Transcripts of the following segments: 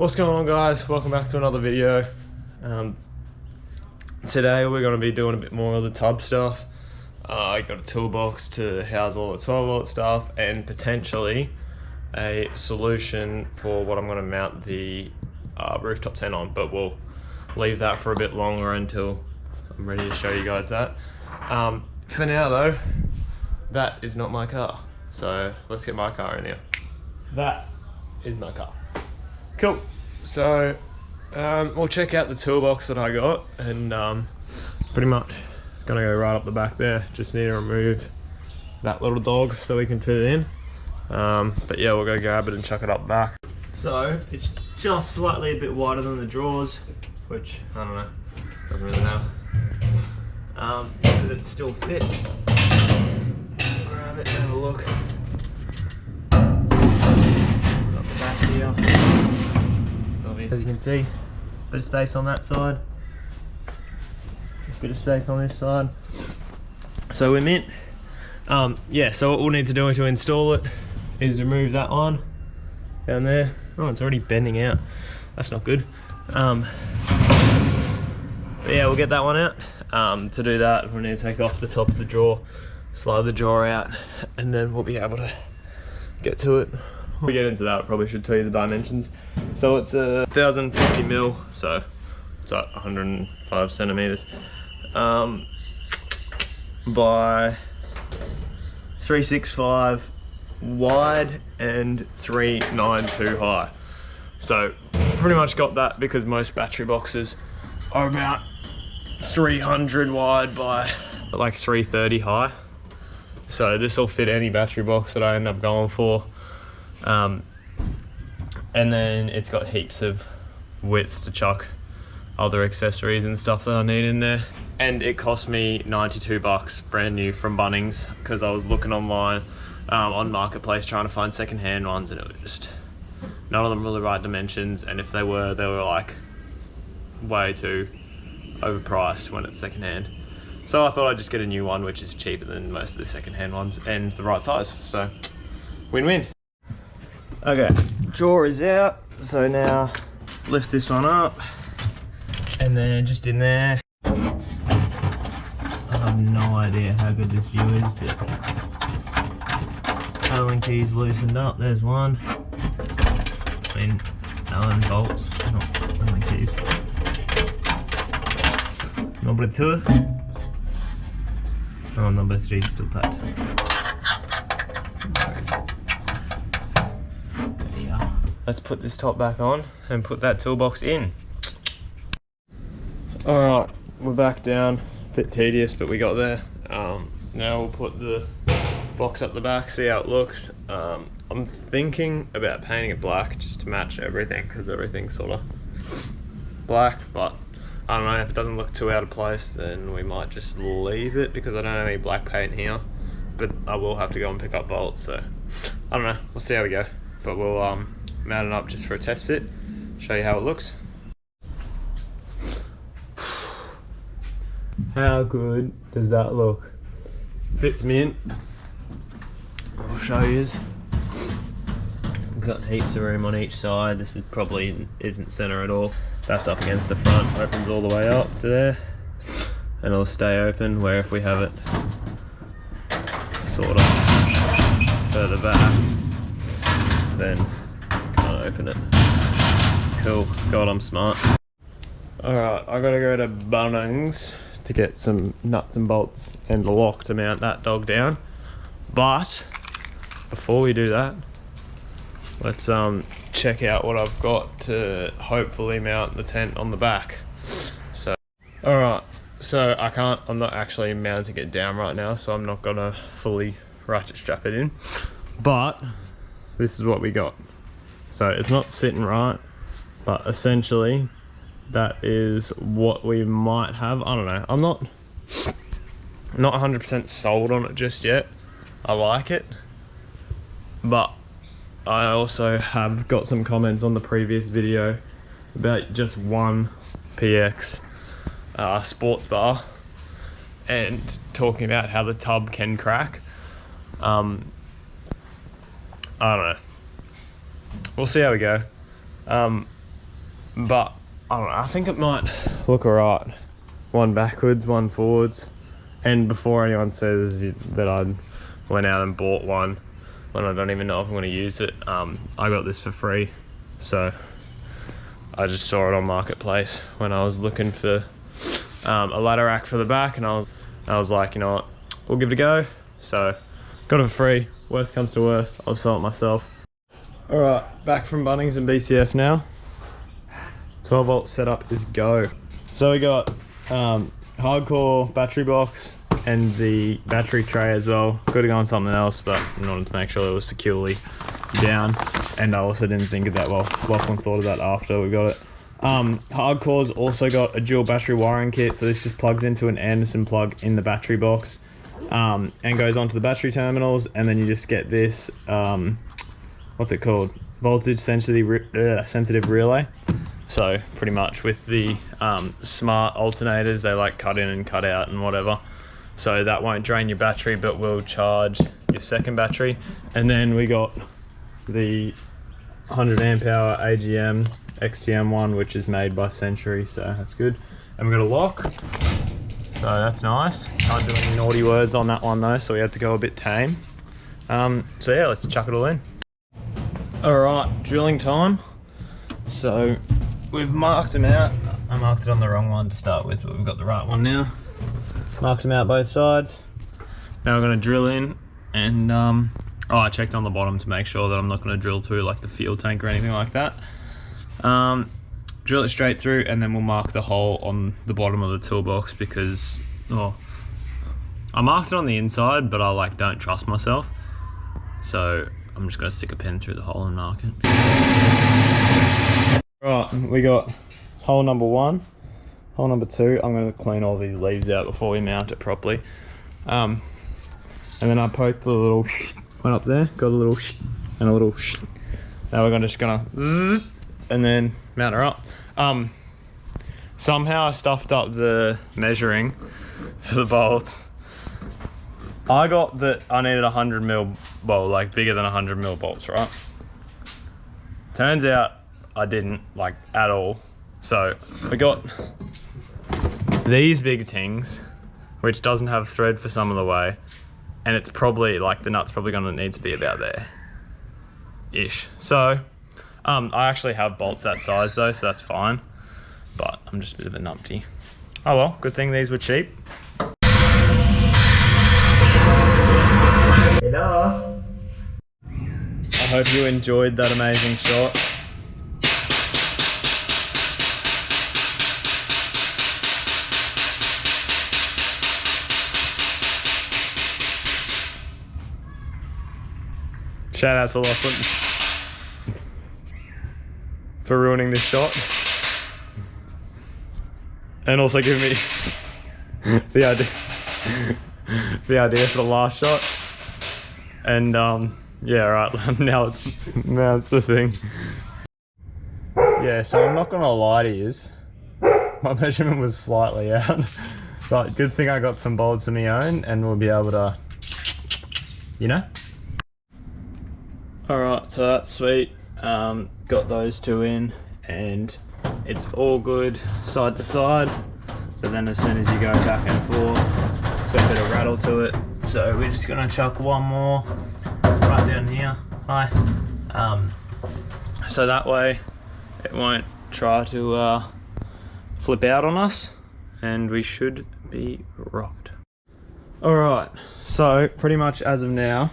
What's going on, guys? Welcome back to another video. Today we're going to be doing a bit more of the tub stuff. I got a toolbox to house all the 12-volt stuff and potentially a solution for what I'm going to mount the rooftop tent on, but we'll leave that for a bit longer until I'm ready to show you guys that. For now though, that is not my car, so let's get my car in here. That is my car. Cool. So we'll check out the toolbox that I got, and pretty much it's gonna go right up the back there. Just need to remove that little dog so we can fit it in. But yeah, we'll go grab it and chuck it up back. So it's just slightly a bit wider than the drawers, which I don't know, doesn't really matter. But it still fits. Grab it and have a look. Up the back here. As you can see, bit of space on that side, bit of space on this side. So we're mint. Yeah, so what we'll need to do to install it is remove that one down there. Oh, it's already bending out. That's not good. But yeah, we'll get that one out. To do that, we'll need to take off the top of the drawer, slide the drawer out, and then we'll be able to get to it. Before we get into that, I probably should tell you the dimensions. So it's 1050 mil, so it's like 105 centimeters, by 365 wide and 392 high. So pretty much got that because most battery boxes are about 300 wide by like 330 high. So this will fit any battery box that I end up going for. And then it's got heaps of width to chuck other accessories and stuff that I need in there. And it cost me 92 bucks brand new from Bunnings, because I was looking online on Marketplace trying to find secondhand ones, and it was just none of them were the right dimensions, and if they were like way too overpriced when it's secondhand. So I thought I'd just get a new one, which is cheaper than most of the secondhand ones and the right size. So win-win. Okay, drawer is out, so now lift this one up, and then just in there, I have no idea how good this view is, but Allen keys loosened up, there's one. I mean, Allen bolts, not Allen keys. Number 2. Oh, number 3 is still tight. Let's put this top back on and put that toolbox in. Alright, we're back down. A bit tedious, but we got there. Now we'll put the box up the back, see how it looks. I'm thinking about painting it black just to match everything, because everything's sort of black, but I don't know, if it doesn't look too out of place, then we might just leave it, because I don't have any black paint here, but I will have to go and pick up bolts, so I don't know, we'll see how we go. But we'll mount it up just for a test fit, show you how it looks. How good does that look? Fits me in. I'll show you. We've got heaps of room on each side. This is probably isn't center at all. That's up against the front, opens all the way up to there, and it'll stay open, where if we have it sort of further back, then can't open it. Cool, God, I'm smart. Alright, I gotta go to Bunnings to get some nuts and bolts and a lock to mount that dog down. But before we do that, let's check out what I've got to hopefully mount the tent on the back. So alright, so I'm not actually mounting it down right now, so I'm not gonna fully ratchet strap it in, but this is what we got. So it's not sitting right, but essentially that is what we might have. I don't know, I'm not 100% sold on it just yet. I like it, but I also have got some comments on the previous video about just one PX sports bar and talking about how the tub can crack. I don't know. We'll see how we go. but I don't know, I think it might look alright. One backwards, one forwards. And before anyone says that I went out and bought one when I don't even know if I'm going to use it, I got this for free. So I just saw it on Marketplace when I was looking for a ladder rack for the back, and I was like, you know what, we'll give it a go. So got it for free. Worst comes to worst, I'll sell it myself. Alright, back from Bunnings and BCF now. 12 volt setup is go. So we got Hardkorr battery box and the battery tray as well. Could have gone something else, but in order to make sure it was securely down. And I also didn't think of that, well, Lachlan thought of that after we got it. Hardkorr's also got a dual battery wiring kit, so this just plugs into an Anderson plug in the battery box and goes onto the battery terminals, and then you just get this, what's it called? Voltage sensitive relay. So pretty much with the smart alternators, they like cut in and cut out and whatever. So that won't drain your battery, but will charge your second battery. And then we got the 100 amp hour AGM XTM one, which is made by Century, so that's good. And we got a lock, so that's nice. Can't do any naughty words on that one though, so we had to go a bit tame. So yeah, let's chuck it all in. All right, drilling time. So we've marked them out. I marked it on the wrong one to start with, but we've got the right one now. Marked them out both sides. Now we're gonna drill in, and oh, I checked on the bottom to make sure that I'm not gonna drill through like the fuel tank or anything like that. Drill it straight through, and then we'll mark the hole on the bottom of the toolbox because, oh, I marked it on the inside, but I like don't trust myself. So I'm just gonna stick a pen through the hole and mark it. Right, we got hole number 1, hole number 2. I'm gonna clean all these leaves out before we mount it properly. And then I poked the little one up there, got a little and a little. Now we're just gonna zzz, and then mount her up. Somehow I stuffed up the measuring for the bolts. I got that I needed 100 mil bolt, like bigger than 100 mil bolts, right? Turns out I didn't, like, at all. So we got these big things, which doesn't have thread for some of the way, and it's probably like the nut's probably gonna need to be about there ish. So I actually have bolts that size though, so that's fine, but I'm just a bit of a numpty. Oh well, good thing these were cheap. Hello. I hope you enjoyed that amazing shot. Shout out to Lachlan for ruining this shot, and also giving me the idea for the last shot. And yeah, right, now it's the thing. Yeah, so I'm not gonna lie to yous, my measurement was slightly out, but good thing I got some bolts of my own, and we'll be able to, you know. Alright, so that's sweet. Got those two in, and it's all good side to side, but then as soon as you go back and forth, it's got a bit of rattle to it. So we're just gonna chuck one more right down here. Hi. So that way it won't try to flip out on us, and we should be rocked. Alright, so pretty much as of now,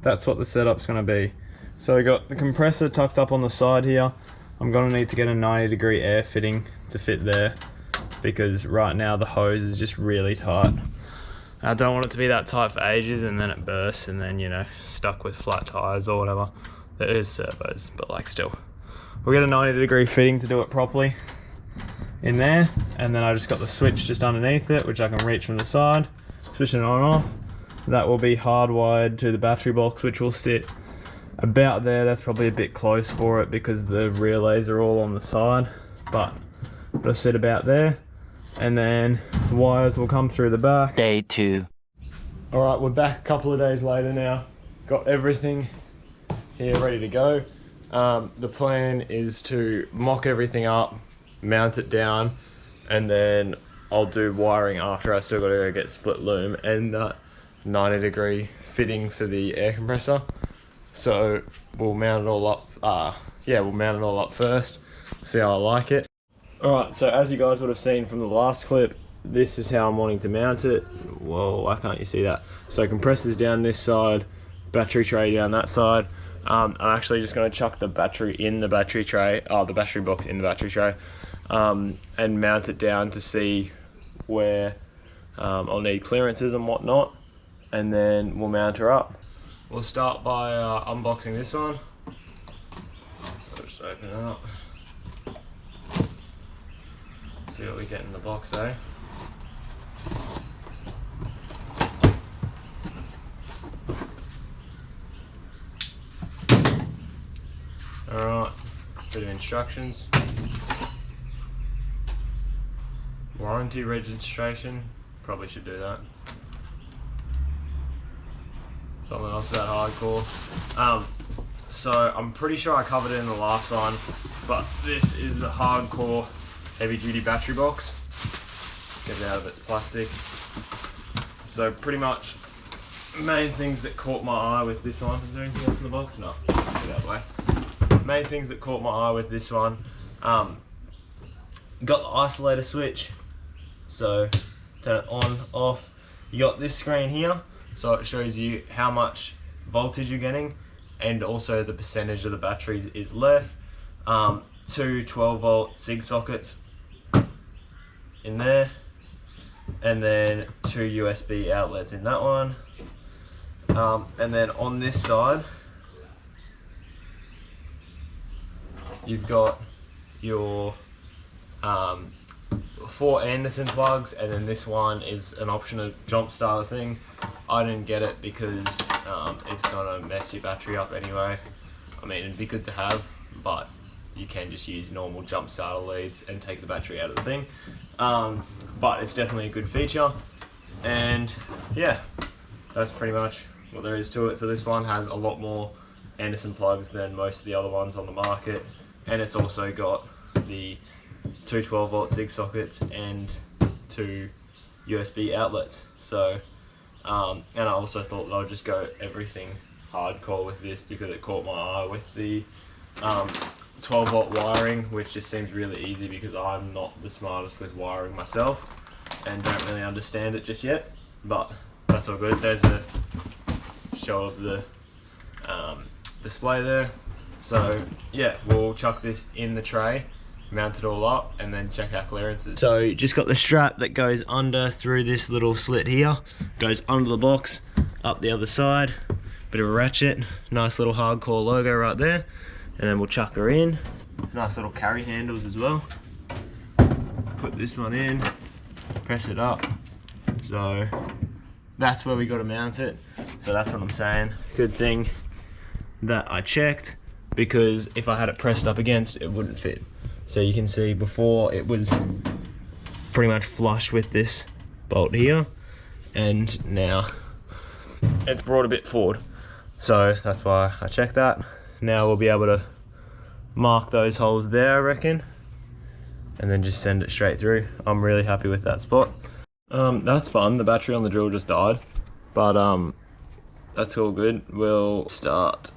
that's what the setup's gonna be. So we got the compressor tucked up on the side here. I'm gonna need to get a 90-degree air fitting to fit there, because right now the hose is just really tight. I don't want it to be that tight for ages and then it bursts and then, you know, stuck with flat tires or whatever. There is servos, but like still. We'll get a 90-degree fitting to do it properly in there, and then I just got the switch just underneath it, which I can reach from the side, switching it on and off. That will be hardwired to the battery box, which will sit about there. That's probably a bit close for it because the relays are all on the side, but it'll sit about there. And then the wires will come through the back. Day 2. All right, we're back a couple of days later now. Got everything here ready to go. The plan is to mock everything up, mount it down, and then I'll do wiring after. I still got to go get split loom and that 90-degree fitting for the air compressor. So we'll mount it all up. We'll mount it all up first, see how I like it. Alright, so as you guys would have seen from the last clip, this is how I'm wanting to mount it. Whoa, why can't you see that? So compressors down this side, battery tray down that side. I'm actually just going to chuck the battery in the battery tray, the battery box in the battery tray, and mount it down to see where I'll need clearances and whatnot, and then we'll mount her up. We'll start by unboxing this one. So just open it up. See what we get in the box, eh? Alright, bit of instructions. Warranty registration, probably should do that. Something else about Hardkorr. So I'm pretty sure I covered it in the last one, but this is the Hardkorr heavy duty battery box. Get it out of its plastic. So pretty much main things that caught my eye with this one. Is there anything else in the box? No, get it out of the way. Main things that caught my eye with this one, got the isolator switch, so turn it on, off. You got this screen here, so it shows you how much voltage you're getting and also the percentage of the batteries is left. Two 12-volt SIG sockets in there, and then two USB outlets in that one. And then on this side, you've got your 4 Anderson plugs, and then this one is an optional jump starter thing. I didn't get it because it's gonna mess your battery up anyway. I mean, it'd be good to have, but you can just use normal jump starter leads and take the battery out of the thing. But it's definitely a good feature, and yeah, that's pretty much what there is to it. So this one has a lot more Anderson plugs than most of the other ones on the market, and it's also got the two 12-volt SIG sockets and two USB outlets. So and I also thought that I would just go everything Hardkorr with this because it caught my eye with the 12-volt wiring, which just seems really easy because I'm not the smartest with wiring myself and don't really understand it just yet, but that's all good. There's a show of the display there. So yeah, we'll chuck this in the tray, mount it all up, and then check our clearances. So you just got the strap that goes under through this little slit here, goes under the box, up the other side, bit of a ratchet, nice little Hardkorr logo right there, and then we'll chuck her in. Nice little carry handles as well. Put this one in, press it up. So that's where we got to mount it. So that's what I'm saying. Good thing that I checked, because if I had it pressed up against, it wouldn't fit. So you can see before it was pretty much flush with this bolt here, and now it's brought a bit forward. So that's why I checked that. Now we'll be able to mark those holes there, I reckon, and then just send it straight through. I'm really happy with that spot. That's fun. The battery on the drill just died, but that's all good. We'll start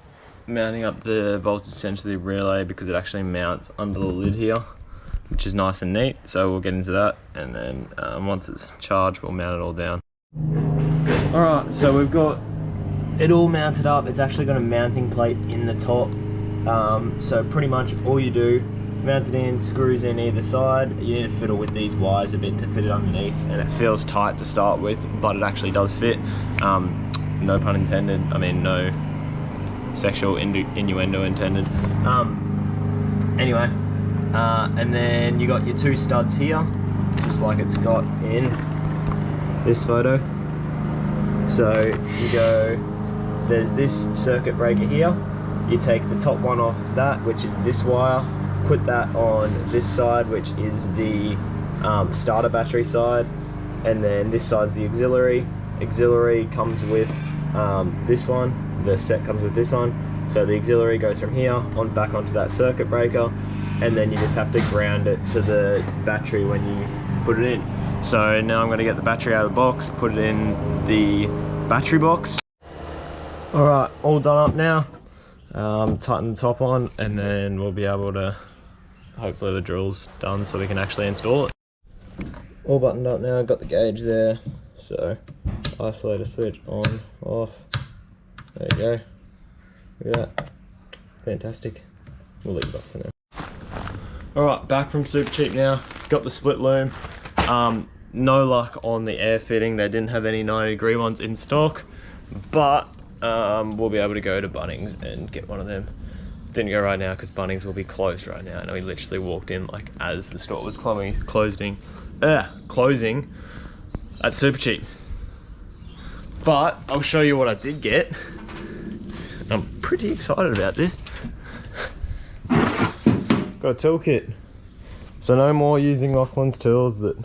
mounting up the voltage sensitive relay because it actually mounts under the lid here, which is nice and neat. So we'll get into that, and then once it's charged, we'll mount it all down. Alright, so we've got it all mounted up. It's actually got a mounting plate in the top. So pretty much all you do, mount it in, screws in either side. You need to fiddle with these wires a bit to fit it underneath, and it feels tight to start with, but it actually does fit. No pun intended. I mean, no sexual innuendo intended. Anyway, and then you got your two studs here, just like it's got in this photo. So you go, there's this circuit breaker here. You take the top one off that, which is this wire, put that on this side, which is the starter battery side, and then this side's the auxiliary. Auxiliary comes with this one, the set comes with this one, So the auxiliary goes from here on back onto that circuit breaker, and then you just have to ground it to the battery when you put it in. So now I'm going to get the battery out of the box, put it in the battery box. Alright, all done up now. Tighten the top on, and then we'll be able to, hopefully the drill's done so we can actually install it. All buttoned up now, got the gauge there. So isolator switch on, off. There you go. Look at that. Fantastic. We'll leave it off for now. Alright, back from Super Cheap now. Got the split loom. No luck on the air fitting. They didn't have any 90-degree ones in stock, but we'll be able to go to Bunnings and get one of them. Didn't go right now because Bunnings will be closed right now, and we literally walked in like as the store was closing at Super Cheap. But I'll show you what I did get. I'm pretty excited about this. Got a toolkit. So no more using Lachlan's tools that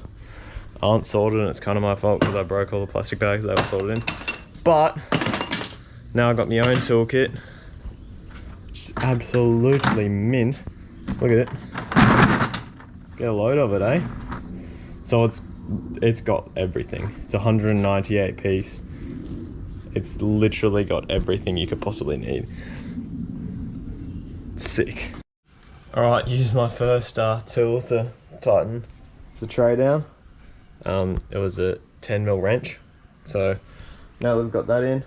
aren't sorted, and it's kind of my fault because I broke all the plastic bags they were sorted in. But now I've got my own toolkit, which is absolutely mint. Look at it. Get a load of it, eh? So it's got everything. It's 198 piece. It's literally got everything you could possibly need. Sick. Alright, use my first tool to tighten the tray down. It was a 10mm wrench. So now that we've got that in,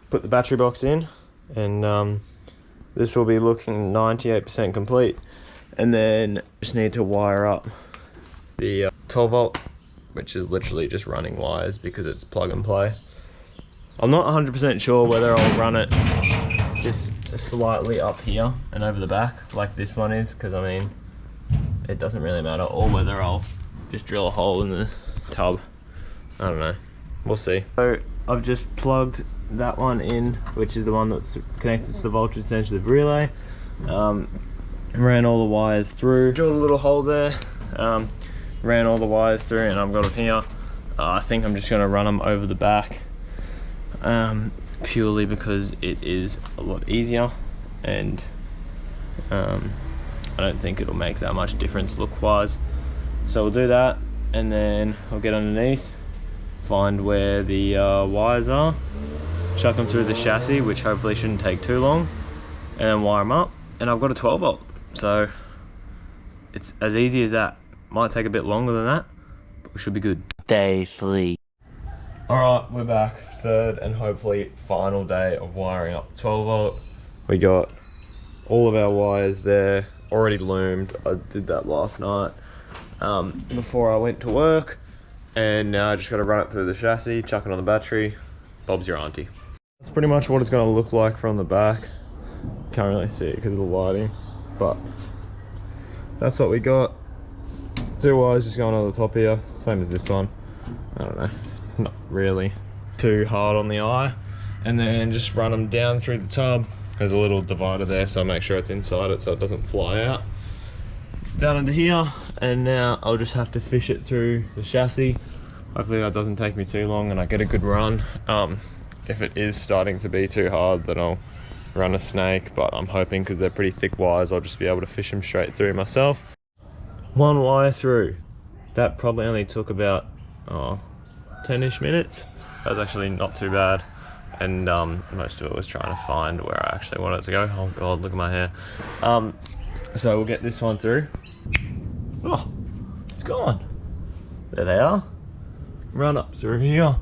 put the battery box in, and this will be looking 98% complete. And then just need to wire up the 12 volt, which is literally just running wires because it's plug and play. I'm not 100% sure whether I'll run it just slightly up here and over the back like this one is, because I mean it doesn't really matter, or whether I'll just drill a hole in the tub. I don't know, we'll see. So I've just plugged that one in, which is the one that's connected to the voltage sensitive relay. Ran all the wires through, drilled a little hole there, ran all the wires through, and I've got them here. I think I'm just going to run them over the back, purely because it is a lot easier, and I don't think it'll make that much difference look wise. So we'll do that, and then I'll get underneath, find where the wires are, chuck them through the chassis, which hopefully shouldn't take too long, and then wire them up, and I've got a 12 volt. So it's as easy as that. Might take a bit longer than that, but we should be good. Day 3. Alright, we're back. Third and hopefully final day of wiring up 12 volt. We got all of our wires there, already loomed. I did that last night before I went to work, and now I just got to run it through the chassis, chuck it on the battery. Bob's your auntie. That's pretty much what it's going to look like from the back. Can't really see it because of the lighting, but that's what we got. 2 wires just going on the top here, same as this one. I don't know, not really too hard on the eye. And then just run them down through the tub. There's a little divider there, so make sure it's inside it so it doesn't fly out. Down into here, and now I'll just have to fish it through the chassis. Hopefully that doesn't take me too long and I get a good run. If it is starting to be too hard, then I'll run a snake, but I'm hoping because they're pretty thick wires, I'll just be able to fish them straight through myself. 1 wire through. That probably only took about 10-ish minutes. That was actually not too bad. And most of it was trying to find where I actually wanted it to go. Oh god, look at my hair. So we'll get this one through. Oh, it's gone. There they are. Run up through here.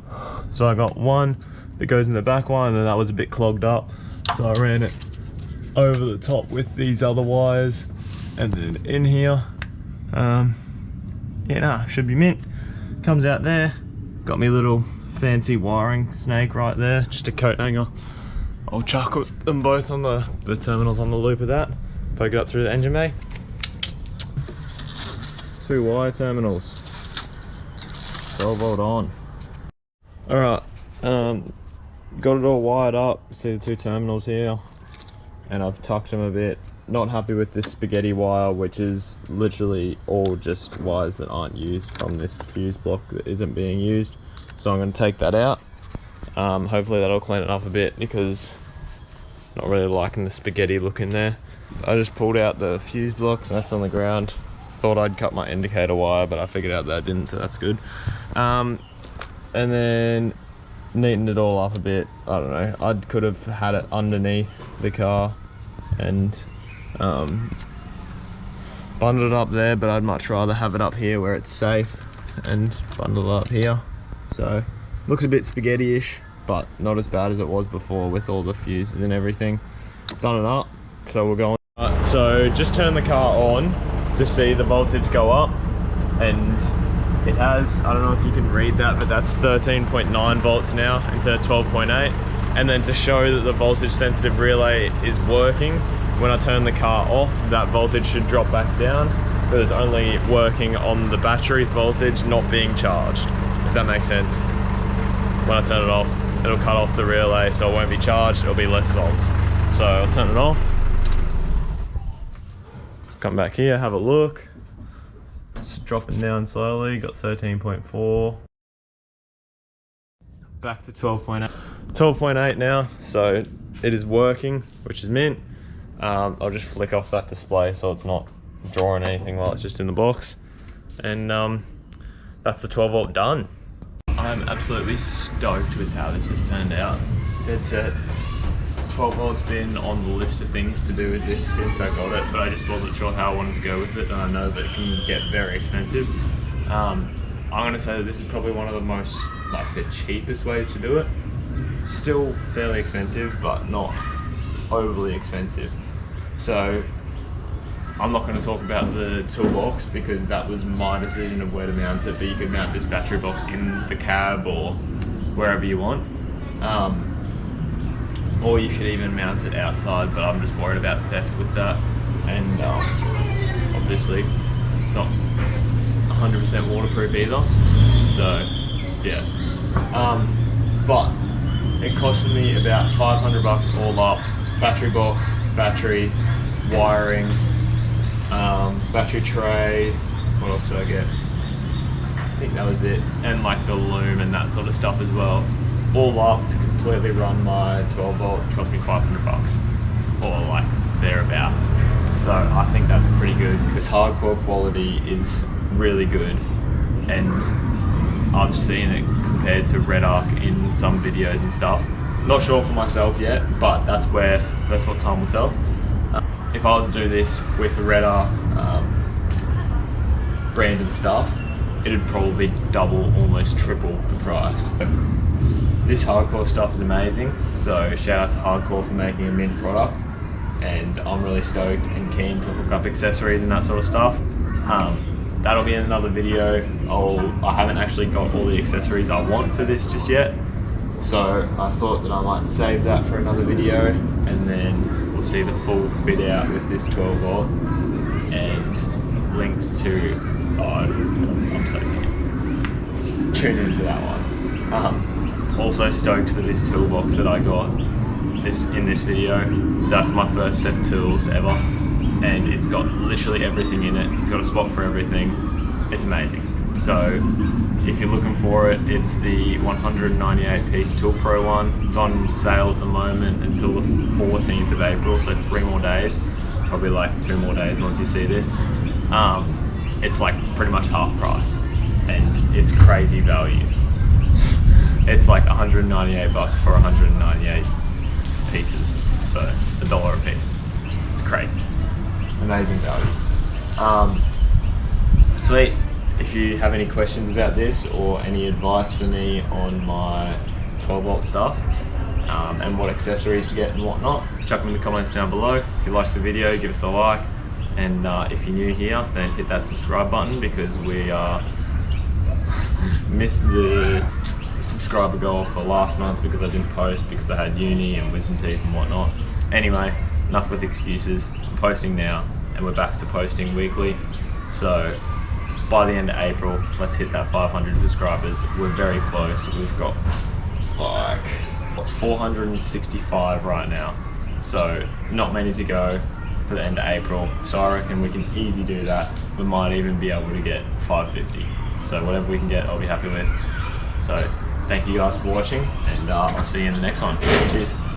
So I got one that goes in the back one, and that was a bit clogged up. So I ran it over the top with these other wires, and then in here. Yeah, nah, should be mint. Comes out there. Got me little fancy wiring snake right there, just a coat hanger. I'll chuck them both on the terminals on the loop of that. Poke it up through the engine bay. 2 wire terminals. 12 volt on. Alright, got it all wired up. See the 2 terminals here, and I've tucked them a bit. Not happy with this spaghetti wire, which is literally all just wires that aren't used from this fuse block that isn't being used. So I'm going to take that out. Hopefully that'll clean it up a bit, because Not really liking the spaghetti look in there. I just pulled out the fuse blocks, and that's on the ground. Thought I'd cut my indicator wire, but I figured out that I didn't, so that's good. And then neatened it all up a bit. I don't know, I could have had it underneath the car and bundled it up there, but I'd much rather have it up here where it's safe and bundle it up here. So looks a bit spaghetti-ish, but not as bad as it was before with all the fuses and everything. Done it up, so we're going. So just turn the car on to see the voltage go up, and it has, I don't know if you can read that, but that's 13.9 volts now instead of 12.8. And then to show that the voltage sensitive relay is working, when I turn the car off, that voltage should drop back down, but it's only working on the battery's voltage not being charged, if that makes sense. When I turn it off, it'll cut off the relay, so it won't be charged, it'll be less volts. So I'll turn it off, come back here, have a look. It's dropping down slowly, got 13.4. Back to 12.8. 12.8 now, so it is working, which is mint. I'll just flick off that display so it's not drawing anything while it's just in the box. And that's the 12 volt done. I'm absolutely stoked with how this has turned out. Dead set. 12 volts been on the list of things to do with this since I got it, but I just wasn't sure how I wanted to go with it, and I know that it can get very expensive. I'm going to say that this is probably one of the most, like, the cheapest ways to do it. Still fairly expensive, but not overly expensive. So I'm not going to talk about the toolbox because that was my decision of where to mount it, but you could mount this battery box in the cab or wherever you want. Or you could even mount it outside, but I'm just worried about theft with that. And obviously it's not 100% waterproof either. So yeah. But it costed me about 500 bucks all up. Battery box, battery, wiring, battery tray. What else did I get? I think that was it. And like the loom and that sort of stuff as well. All up to completely run my 12 volt cost me 500 bucks or like thereabouts. So I think that's pretty good because Hardkorr quality is really good, and I've seen it compared to Red Arc in some videos and stuff. Not sure for myself yet, but that's what time will tell. If I was to do this with Red Arc branded stuff, it'd probably double, almost triple the price. This Hardkorr stuff is amazing, so shout out to Hardkorr for making a mint product, and I'm really stoked and keen to hook up accessories and that sort of stuff. That'll be in another video. I haven't actually got all the accessories I want for this just yet, so I thought that I might save that for another video, and then we'll see the full fit out with this 12 volt and links to, I'm so keen. Tune into that one. Also stoked for this toolbox that I got in this video. That's my first set of tools ever, and it's got literally everything in it. It's got a spot for everything. It's amazing. So if you're looking for it, it's the 198 piece Toolpro one. It's on sale at the moment until the 14th of April, so 3 more days, probably like 2 more days once you see this. It's like pretty much half price, and it's crazy value. It's like 198 bucks for 198 pieces, so $1 a piece. It's crazy. Amazing value. Sweet. If you have any questions about this or any advice for me on my 12 volt stuff and what accessories to get and whatnot, chuck them in the comments down below. If you like the video, give us a like, and if you're new here, then hit that subscribe button because we missed the subscriber goal for last month because I didn't post because I had uni and wisdom teeth and whatnot. Anyway, enough with excuses. I'm posting now, and we're back to posting weekly. So by the end of April, let's hit that 500 subscribers. We're very close. We've got like 465 right now, so not many to go for the end of April. So I reckon we can easily do that. We might even be able to get 550. So whatever we can get, I'll be happy with. So thank you guys for watching, and I'll see you in the next one. Cheers.